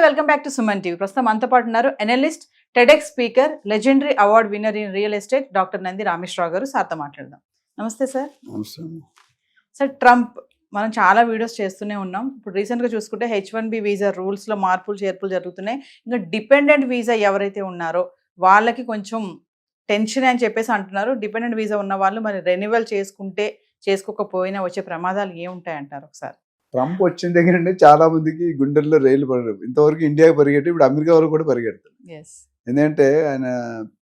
Welcome back to Suman TV. ప్రస్తుతం మనతో పాటు ఉన్నారు analyst, TEDx speaker, legendary award winner in real estate doctor Nandi Rameshwar Rao గారు. సార్తో మాట్లాడదాం. నమస్తే సార్. సార్, ట్రంప్ మనం చాలా వీడియోస్ చేస్తూనే ఉన్నాం. ఇప్పుడు రీసెంట్గా చూసుకుంటే H1B వీసా రూల్స్లో మార్పులు చేర్పులు జరుగుతున్నాయి. ఇంకా డిపెండెంట్ వీసా ఎవరైతే ఉన్నారో వాళ్ళకి కొంచెం టెన్షన్ అని చెప్పేసి అంటున్నారు. డిపెండెంట్ వీసా ఉన్న వాళ్ళు మరి రెన్యువల్ చేసుకుంటే చేసుకోకపోయినా వచ్చే ప్రమాదాలు ఏముంటాయంటారు ఒకసారి? ట్రంప్ వచ్చిన దగ్గర నుండి చాలా మందికి గుండెల్లో రైలు పడరు. ఇంతవరకు ఇండియాకి పరిగెట్టి ఇప్పుడు అమెరికా వరకు కూడా పరిగెడతారు. ఎందుకంటే ఆయన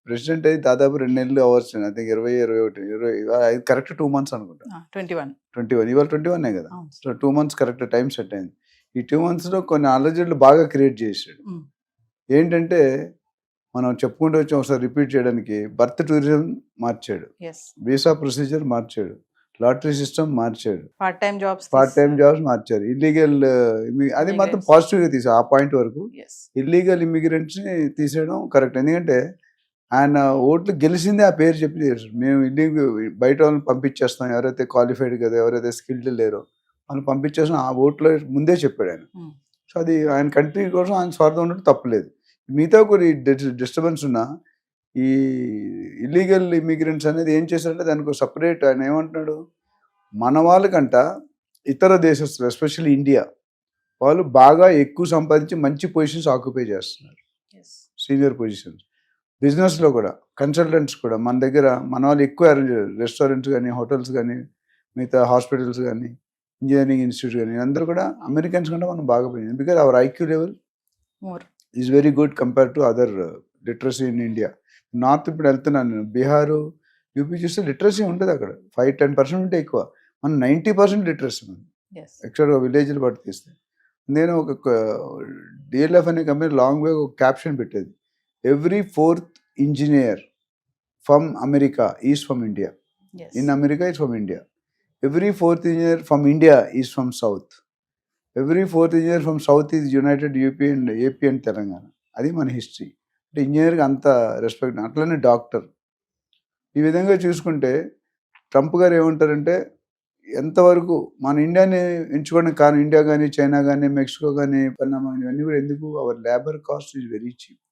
ప్రెసిడెంట్ అయ్యి దాదాపు 2 నెలలు hours. I think 20 correct 2 months అనుకుంటా. 21 ఇవాళ 21 కదా. So 2 months correct time set అయింది. ఈ 2 months లో కొన్ని అలజడులు బాగా క్రియేట్ చేశాడు. ఏంటంటే మనం చెప్పుకుంటూ వచ్చి ఒకసారి రిపీట్ చేయడానికి, బర్త్ టూరిజం మార్చాడు, వీసా ప్రొసీజర్ మార్చాడు, లాటరీ సిస్టమ్ మార్చాడు, పార్ట్ టైం జాబ్స్ మార్చారు, ఇల్లీగల్ అది మాత్రం పాజిటివ్ గా తీసాడు. ఆ పాయింట్ వరకు ఇల్లీగల్ ఇమిగ్రెంట్స్ ని తీసేయడం కరెక్ట్. ఎందుకంటే ఆయన ఓట్లు గెలిచిందే ఆ పేరు చెప్పి చేశారు. మేము ఇల్లీగల్ బయట వాళ్ళని పంపించేస్తాం, ఎవరైతే క్వాలిఫైడ్ కదా, ఎవరైతే స్కిల్డ్ లేరో వాళ్ళు పంపించేస్తాం, ఆ ఓట్లో ముందే చెప్పాడు ఆయన. సో అది ఆయన కంట్రీ కోసం ఆయన స్వార్థం ఉండడం తప్పలేదు. మిగతా కొన్ని డిస్టర్బెన్స్ ఉన్నా ఈ ఇల్లీగల్ ఇమిగ్రెంట్స్ అనేది ఏం చేశారంటే దానికి సపరేట్ ఆయన ఏమంటున్నాడు, మన వాళ్ళకంట ఇతర దేశస్తులు ఎస్పెషల్లీ ఇండియా వాళ్ళు బాగా ఎక్కువ సంపాదించి మంచి పొజిషన్స్ ఆక్యుపై చేస్తున్నారు, సీనియర్ పొజిషన్స్. బిజినెస్లో కూడా కన్సల్టెంట్స్ కూడా మన దగ్గర మన వాళ్ళు ఎక్కువ అరేంజ్ చేయారు. రెస్టారెంట్స్ కానీ, హోటల్స్ కానీ, మిగతా హాస్పిటల్స్ కానీ, ఇంజనీరింగ్ ఇన్స్టిట్యూట్ కానీ, అందరూ కూడా అమెరికన్స్ కంటే మనం బాగా పోయింది. Because our IQ level is very good compare to other literacy in India. North ఇప్పుడు వెళ్తున్నాను నేను, బీహారు, యూపీ చూస్తే లిటరసీ ఉంటుంది అక్కడ 5-10% ఉంటే ఎక్కువ. మనం 90% లిటరసీ ఉంది ఎక్స్ట్రా విలేజ్లు బట్టి తీస్తే. నేను ఒక డిఎల్ఎఫ్ అనే కంపెనీ లాంగ్ వే ఒక క్యాప్షన్ పెట్టేది, every 4th engineer from America is from India, in America is from India. Every 4th engineer from India is from south, every 4th engineer from south is United UP and AP and Telangana. అది మన history. అంటే ఇంజనీర్కి అంత respect. అట్లనే doctor. ఈ విధంగా చూసుకుంటే Trump గారు ఏమంటారంటే, ఎంతవరకు మన ఇండియాని ఎంచుకోవడం కారణం, ఇండియా కానీ, చైనా కానీ, మెక్సికో కానీ, పన్నామా ఇవన్నీ కూడా ఎందుకు, our labour cost is very cheap.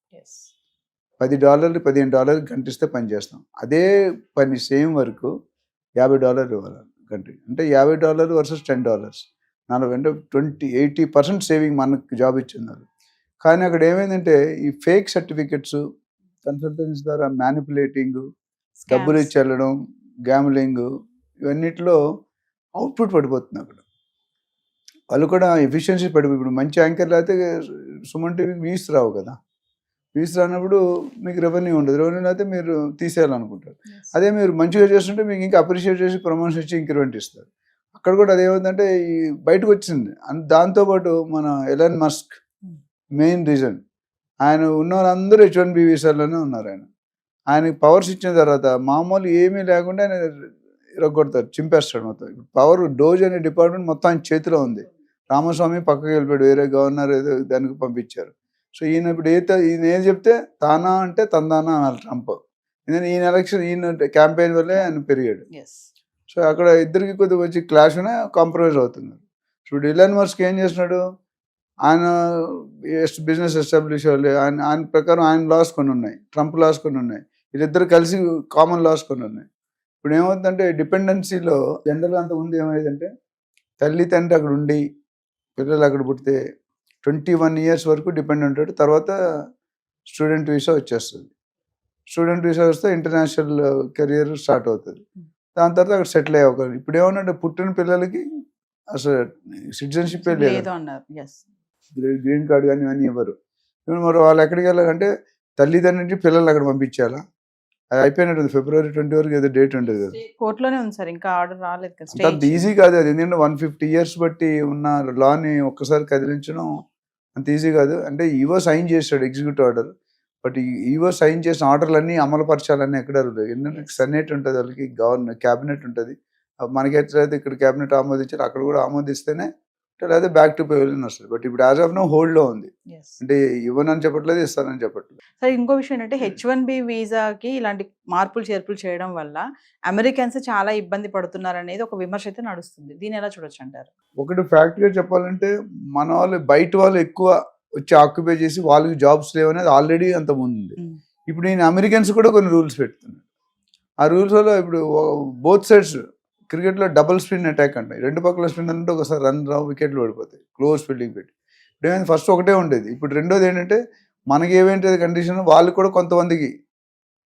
$10 $15 గంటిస్తే పని చేస్తాం. అదే పని సేమ్ వర్క్ $50 ఇవ్వాలి కంట్రీ. అంటే $50 వర్సెస్ $10, 40 అంటే 80% సేవింగ్ మనకు జాబ్ ఇచ్చిన్నారు. కానీ అక్కడ ఏమైందంటే ఈ ఫేక్ సర్టిఫికెట్స్, కన్సల్టెన్సీ ద్వారా మ్యానిపులేటింగ్, డబ్బులు ఇచ్చి వెళ్ళడం, గ్యామ్లింగ్, ఇవన్నిటిలో అవుట్పుట్ పడిపోతుంది. అక్కడ వాళ్ళు కూడా ఎఫిషియన్సీ పడిపోయి, ఇప్పుడు మంచి యాంకర్లు అయితే సుమన్ టీవీకి వ్యూస్ రావు కదా. వ్యూస్ రానప్పుడు మీకు రెవెన్యూ ఉండదు. రెవెన్యూ అయితే మీరు తీసేయాలనుకుంటారు. అదే మీరు మంచిగా చేస్తుంటే మీకు ఇంకా అప్రిషియేట్ చేసి ప్రమోషన్ ఇచ్చి ఇంక్రిమెంట్ ఇస్తారు. అక్కడ కూడా అదేమవుతుందంటే ఈ బయటకు వచ్చింది. దాంతోపాటు మన ఎలాన్ మస్క్ మెయిన్ రీజన్, ఆయన ఉన్న వాళ్ళందరూ H1B వీసాల్లోనే ఉన్నారు. ఆయనకి పవర్స్ ఇచ్చిన తర్వాత మామూలు ఏమీ లేకుండా ఆయన ఇరగొడతారు, చింపేస్తాడు మొత్తం. ఇప్పుడు పవర్ డోజ్ అనే డిపార్ట్మెంట్ మొత్తం ఆయన చేతిలో ఉంది. రామస్వామి పక్కకి వెళ్ళిపోయాడు, వేరే గవర్నర్ ఏదో దానికి పంపించారు. సో ఈయన ఇప్పుడు ఈయన ఏది చెప్తే తానా అంటే తందానా అన్నారు ట్రంప్. ఎందుకంటే ఈయన ఎలక్షన్, ఈయన క్యాంపెయిన్ వల్లే ఆయన పెరిగాడు. సో అక్కడ ఇద్దరికి కొద్దిగా వచ్చి క్లాష్ అనే కాంప్రమైజ్ అవుతున్నారు. ఇప్పుడు ఎలాన్ మస్క్ ఏం చేస్తున్నాడు, ఆయన బిజినెస్ ఎస్టాబ్లిష్ అవ్వాలి, ఆయన ప్రకారం ఆయన లాస్ కొన్ని ఉన్నాయి, ట్రంప్ లాస్ కొన్ని ఉన్నాయి, వీళ్ళిద్దరు కలిసి కామన్ లాస్ కొన్ని ఉన్నాయి. ఇప్పుడు ఏమవుతుందంటే డిపెండెన్సీలో జనరల్గా అంతకుముందు ఏమైందంటే తల్లి తండ్రి అక్కడ ఉండి పిల్లలు అక్కడ పుడితే 21 years వరకు డిపెండ్ ఉంటాడు. తర్వాత స్టూడెంట్ వీసా వచ్చేస్తుంది. స్టూడెంట్ వీసా వస్తే ఇంటర్నేషనల్ కెరియర్ స్టార్ట్ అవుతుంది. దాని తర్వాత అక్కడ సెటిల్ అయ్యే అవకాశం. ఇప్పుడు ఏమన్నా పుట్టిన పిల్లలకి అసలు సిటిజన్షిప్ లేదు, గ్రీన్ కార్డు కానీ ఇవన్నీ ఇవ్వరు. మరి వాళ్ళు ఎక్కడికి వెళ్ళాలంటే తల్లిదండ్రుల పిల్లలు అక్కడ పంపించాలా. అది అయిపోయినట్టుంది, February 20 వరకు ఏదో డేట్ ఉంటుంది కదా. కోర్టులోనే ఉంది సార్, ఇంకా ఆర్డర్ రాలేదు. అంత ఈజీ కాదు అది. ఎందుకంటే 150 years బట్టి ఉన్న లాని ఒక్కసారి కదిలించడం అంత ఈజీ కాదు. అంటే ఈవో సైన్ చేస్తాడు ఎగ్జిక్యూటివ్ ఆర్డర్, బట్ ఈవో సైన్ చేసిన ఆర్డర్లన్నీ అమలుపరచాలని ఎక్కడ లేదు. ఎందుకంటే సెనేట్ ఉంటుంది, వాళ్ళకి గవర్నర్ క్యాబినెట్ ఉంటుంది. మనకి ఎట్లయితే ఇక్కడ క్యాబినెట్ ఆమోదించారు అక్కడ కూడా ఆమోదిస్తేనే, లేదా బ్యాక్ టు పెవిలియన్ వస్తుంది. బట్ ఇప్పుడు యాజ్ ఆఫ్ నో హోల్డ్ లో ఉంది. అంటే ఇవ్వనని చెప్పట్లేదు, ఇస్తానని చెప్పట్లేదు. సార్, ఇంకో విషయం ఏంటంటే H1B వీసాకి ఇలాంటి మార్పులు చేర్పులు చేయడం వల్ల అమెరికన్స్ చాలా ఇబ్బంది పడుతున్నారు అనేది ఒక విమర్శ అయితే నడుస్తుంది. దీన్ని ఎలా చూడొచ్చు అంటారు? ఒకటి ఫ్యాక్ట్ గా చెప్పాలంటే మన వాళ్ళు బయట వాళ్ళు ఎక్కువ వచ్చి ఆక్యుపై చేసి వాళ్ళకి జాబ్స్ లేవనేది ఆల్రెడీ అంత ముందు ఉంది. ఉమ్. ఇప్పుడు నేను అమెరికన్స్ కూడా కొన్ని రూల్స్ పెడుతున్నాను. ఆ రూల్స్ వల్ల ఇప్పుడు బోత్ సైడ్స్ క్రికెట్లో డబుల్ స్పిన్ అటాక్ అంటాయి. రెండు పక్కల స్పిన్ అంటే ఒకసారి రన్ రావు, వికెట్లు పడిపోతాయి, క్లోజ్ ఫీల్డింగ్ పెట్టి. ఇప్పుడు ఏమైంది, ఫస్ట్ ఒకటే ఉండేది, ఇప్పుడు రెండోది ఏంటంటే మనకి ఏమేంటి కండిషన్ వాళ్ళు కూడా కొంతమందికి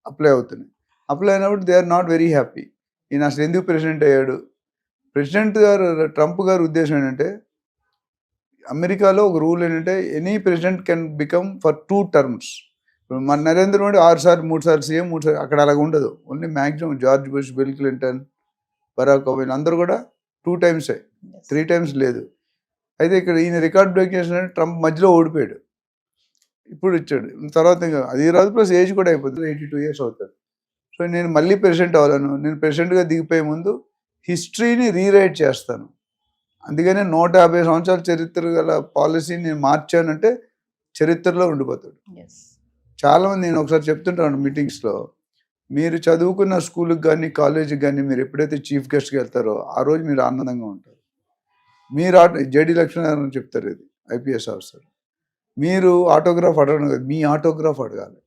అప్లై అవుతున్నాయి. అప్లై అయినప్పుడు they are not very happy. ఈయన అసలు ఎందుకు ప్రెసిడెంట్ అయ్యాడు? ప్రెసిడెంట్ గారు ట్రంప్ గారి ఉద్దేశం ఏంటంటే, అమెరికాలో ఒక రూల్ ఏంటంటే any president can become for 2 terms. మన నరేంద్ర మోడీ 6 సార్లు 3 సార్లు సీఎం, 3 సార్లు, అక్కడ అలాగ ఉండదు. Only maximum George Bush, Bill Clinton, Barack Obama అందరూ కూడా 2 టైమ్సే, 3 టైమ్స్ లేదు. అయితే ఇక్కడ ఈయన రికార్డ్ బ్రేక్ చేసినట్టు ట్రంప్ మధ్యలో ఓడిపోయాడు, ఇప్పుడు ఇచ్చాడు. తర్వాత ఇంకా అది రాదు, ప్లస్ ఏజ్ కూడా అయిపోతుంది, 82 ఇయర్స్ అవుతాడు. సో నేను మళ్ళీ ప్రెసిడెంట్ అవ్వాలను, నేను ప్రెసిడెంట్గా దిగిపోయే ముందు హిస్టరీని రీరైట్ చేస్తాను, అందుకనే 150 సంవత్సరాల చరిత్ర గల పాలసీని నేను మార్చానంటే చరిత్రలో ఉండిపోతాడు. చాలామంది నేను ఒకసారి చెప్తుంటాను మీటింగ్స్లో, మీరు చదువుకున్న స్కూల్కి కానీ కాలేజీకి కానీ మీరు ఎప్పుడైతే చీఫ్ గెస్ట్కి వెళ్తారో ఆ రోజు మీరు ఆనందంగా ఉంటారు. మీరు జేడి లక్ష్మీనారాయణ చెప్తారు, ఇది ఐపీఎస్ ఆఫీసర్, మీరు ఆటోగ్రాఫ్ అడగడం కాదు, మీ ఆటోగ్రాఫ్ అడగాలి.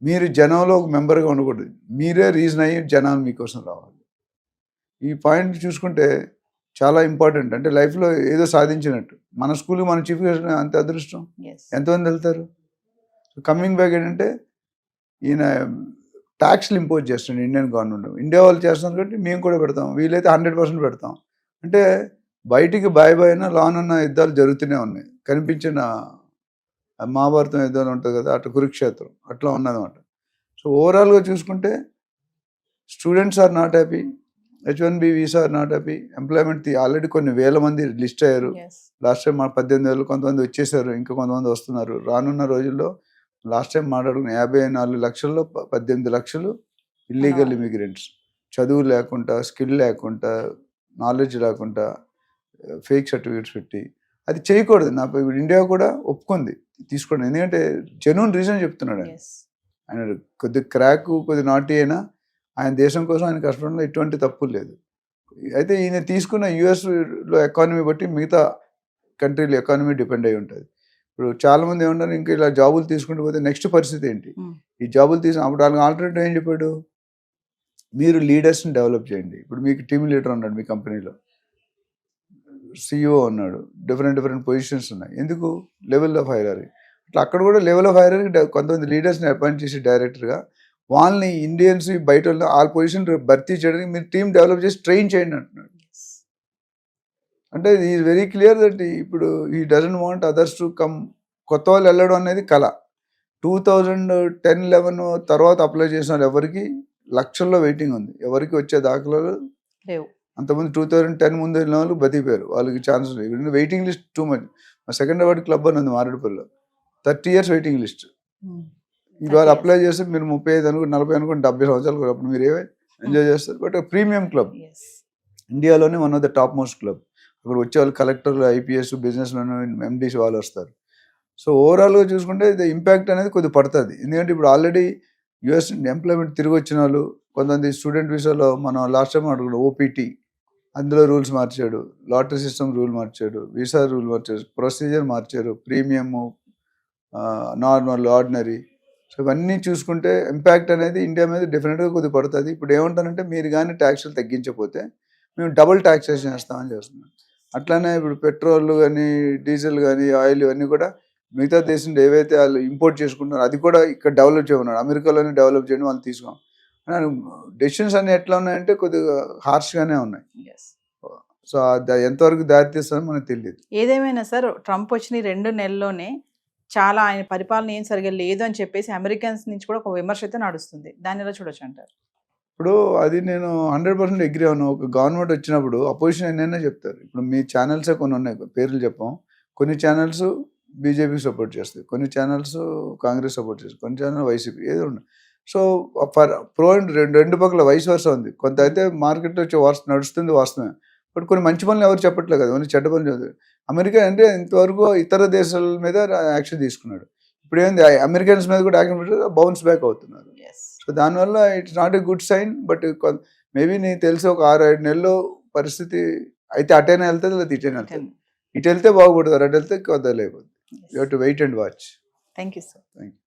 మీరు జనంలో ఒక మెంబర్గా ఉండకూడదు, మీరే రీజన్ అయ్యి జనాలు మీకోసం రావాలి. ఈ పాయింట్ చూసుకుంటే చాలా ఇంపార్టెంట్. అంటే లైఫ్లో ఏదో సాధించినట్టు. మన స్కూల్కి మన చీఫ్ గెస్ట్ అంత అదృష్టం, ఎంతమంది వెళ్తారు? కమింగ్ బ్యాక్ ఏంటంటే ఈయన ట్యాక్స్లు ఇంపోజ్ చేస్తున్నాడు ఇండియన్ గవర్నమెంట్. ఇండియా వాళ్ళు చేస్తున్నారు కాబట్టి మేము కూడా పెడతాం, వీలైతే 100% పెడతాం. అంటే బయటికి బాయ్ అయినా లాన్ ఉన్న యుద్ధాలు జరుగుతూనే ఉన్నాయి. కనిపించిన మహాభారతం యుద్ధాలు ఉంటుంది కదా, అటు కురుక్షేత్రం అట్లా ఉన్నదన్నమాట. సో ఓవరాల్గా చూసుకుంటే students are not happy, H1B visa are not happy, employment already కొన్ని వేల మంది లిస్ట్ అయ్యారు. లాస్ట్ టైం 18,000 కొంతమంది వచ్చేసారు, ఇంకా కొంతమంది వస్తున్నారు. రానున్న రోజుల్లో లాస్ట్ టైం మాట్లాడుకున్న 54 లక్షల్లో 18 లక్షలు ఇల్లీగల్ ఇమిగ్రెంట్స్, చదువు లేకుండా, స్కిల్ లేకుండా, నాలెడ్జ్ లేకుండా, ఫేక్ సర్టిఫికేట్స్ పెట్టి. అది చేయకూడదు. నాకు ఇప్పుడు ఇండియా కూడా ఒప్పుకుంది తీసుకోండి, ఎందుకంటే జెన్యూన్ రీజన్ చెప్తున్నాడు ఆయన. ఆయన కొద్ది క్రాక్, కొద్ది నాటి అయినా ఆయన దేశం కోసం ఆయన కష్టపడంలో ఎటువంటి తప్పు లేదు. అయితే ఈయన తీసుకున్న యుఎస్లో ఎకానమీ బట్టి మిగతా కంట్రీల ఎకానమీ డిపెండ్ అయి ఉంటుంది. ఇప్పుడు చాలామంది ఏమంటారు, ఇంకా ఇలా జాబులు తీసుకుంటూ పోతే నెక్స్ట్ పరిస్థితి ఏంటి? ఈ జాబులు అప్పుడు వాళ్ళకి ఆల్టర్నేటివ్ ఏం చెప్పాడు, మీరు లీడర్స్ని డెవలప్ చేయండి. ఇప్పుడు మీకు టీమ్ లీడర్ ఉన్నాడు మీ కంపెనీలో, సిఇఓ ఉన్నాడు, డిఫరెంట్ పొజిషన్స్ ఉన్నాయి. ఎందుకు? Level of hierarchy. అట్లా అక్కడ కూడా లెవెల్ ఆఫ్ హైరార్కీ కొంతమంది లీడర్స్ని అపాయింట్ చేసి డైరెక్టర్గా, వాళ్ళని ఇండియన్స్ బయట వాళ్ళ పొజిషన్ భర్తీ చేయడానికి మీరు టీం డెవలప్ చేసి ట్రైన్ చేయండి అంటున్నాడు. అంటే ఈజ్ వెరీ క్లియర్ దట్ ఇప్పుడు ఈ doesn't want others to come. కొత్త వాళ్ళు వెళ్ళడం అనేది కళ. 2010-11 తర్వాత అప్లై చేసిన వాళ్ళు ఎవరికి లక్షల్లో వెయిటింగ్ ఉంది, ఎవరికి వచ్చే దాఖలాలు లేవు. అంతమంది 2010 ముందు వెళ్ళిన వాళ్ళు బతికిపోయారు, వాళ్ళకి ఛాన్స్ లేదు. Waiting list too much. మా సెకండ్ అవార్డ్ క్లబ్ అని ఉంది మారేడుపల్లిలో, 30 years వెయిటింగ్ లిస్ట్. ఇవాళ అప్లై చేస్తే మీరు 35 అనుకోండి, 40 అనుకోండి, 70 సంవత్సరాలు కూడా అప్పుడు మీరు ఏవే ఎంజాయ్ చేస్తారు. బట్ ప్రీమియం క్లబ్, ఇండియాలోనే one of the top most club. అక్కడ వచ్చే వాళ్ళు కలెక్టర్లు, ఐపీఎస్, బిజినెస్లోనే ఎండీస్ వాళ్ళు వస్తారు. సో ఓవరాల్గా చూసుకుంటే ఇది ఇంపాక్ట్ అనేది కొద్దిగా పడుతుంది. ఎందుకంటే ఇప్పుడు ఆల్రెడీ యుఎస్ ఎంప్లాయ్మెంట్ తిరిగి వచ్చిన వాళ్ళు, కొంతమంది స్టూడెంట్ వీసాలో మనం లాస్ట్ టైం అడుగుతాం ఓపీటీ, అందులో రూల్స్ మార్చాడు, లాటరీ సిస్టమ్ రూల్ మార్చాడు, వీసా రూల్ మార్చాడు, ప్రొసీజర్ మార్చారు, ప్రీమియము, నార్మల్, ఆర్డినరీ. సో ఇవన్నీ చూసుకుంటే ఇంపాక్ట్ అనేది ఇండియా మీద డెఫినెట్గా కొద్దిగా పడుతుంది. ఇప్పుడు ఏమంటారంటే మీరు కానీ ట్యాక్స్లు తగ్గించకపోతే మేము డబుల్ ట్యాక్సేషన్ చేస్తామని చేస్తున్నాం. అట్లానే ఇప్పుడు పెట్రోల్ కానీ, డీజిల్ కానీ, ఆయిల్ ఇవన్నీ కూడా మిగతా దేశం ఏవైతే వాళ్ళు ఇంపోర్ట్ చేసుకుంటున్నారో అది కూడా ఇక్కడ డెవలప్ చేయమన్నాడు. అమెరికాలోనే డెవలప్ చేయడం వాళ్ళు తీసుకున్నాం. డెసిషన్స్ అన్ని ఎట్లా ఉన్నాయంటే కొద్దిగా హార్ష్గానే ఉన్నాయి. సో ఎంతవరకు దారితీస్తుందో మనకు తెలియదు. ఏదేమైనా సార్, ట్రంప్ వచ్చిన 2 నెలల్లోనే చాలా ఆయన పరిపాలన ఏం సరిగా లేదు అని చెప్పేసి అమెరికన్స్ నుంచి కూడా ఒక విమర్శ అయితే నడుస్తుంది. దాన్ని ఎలా చూడొచ్చు అంటారు? ఇప్పుడు అది నేను 100% అగ్రీ అవును. ఒక గవర్నమెంట్ వచ్చినప్పుడు అపోజిషన్ ఎన్నైనా చెప్తారు. ఇప్పుడు మీ ఛానల్సే కొన్ని ఉన్నాయి, పేర్లు చెప్పాం. కొన్ని ఛానల్స్ బీజేపీకి సపోర్ట్ చేస్తాయి, కొన్ని ఛానల్స్ కాంగ్రెస్ సపోర్ట్ చేస్తాయి, కొన్ని ఛానల్ వైసీపీ, ఏదో ఉన్నాయి. సో ఫర్ ప్రో అండ్ రెండు పక్కల వయసు వరుస ఉంది. కొంత అయితే మార్కెట్లో వచ్చి నడుస్తుంది వాస్తవమే, బట్ కొన్ని మంచి పనులు ఎవరు చెప్పట్లేదు కదా, కొన్ని చెడ్డ పనులు చదువు. అమెరికా అంటే ఇంతవరకు ఇతర దేశాల మీద యాక్షన్ తీసుకున్నాడు. ఇప్పుడు ఏంది అమెరికన్స్ మీద కూడా యాక్షన్ పెట్టి బౌన్స్ బ్యాక్ అవుతున్నారు. సో దానివల్ల it's not a good sign. But maybe నీకు తెలిసి ఒక 6-7 నెలల్లో పరిస్థితి అయితే అటైనా వెళ్తుంది, లేదా ఇటైనా వెళ్తుంది. ఇటు వెళ్తే బాగుపడతారు, అటు వెళ్తే కొద్దిగా లేకపోతే you have to wait and watch. Thank you sir. Thank you.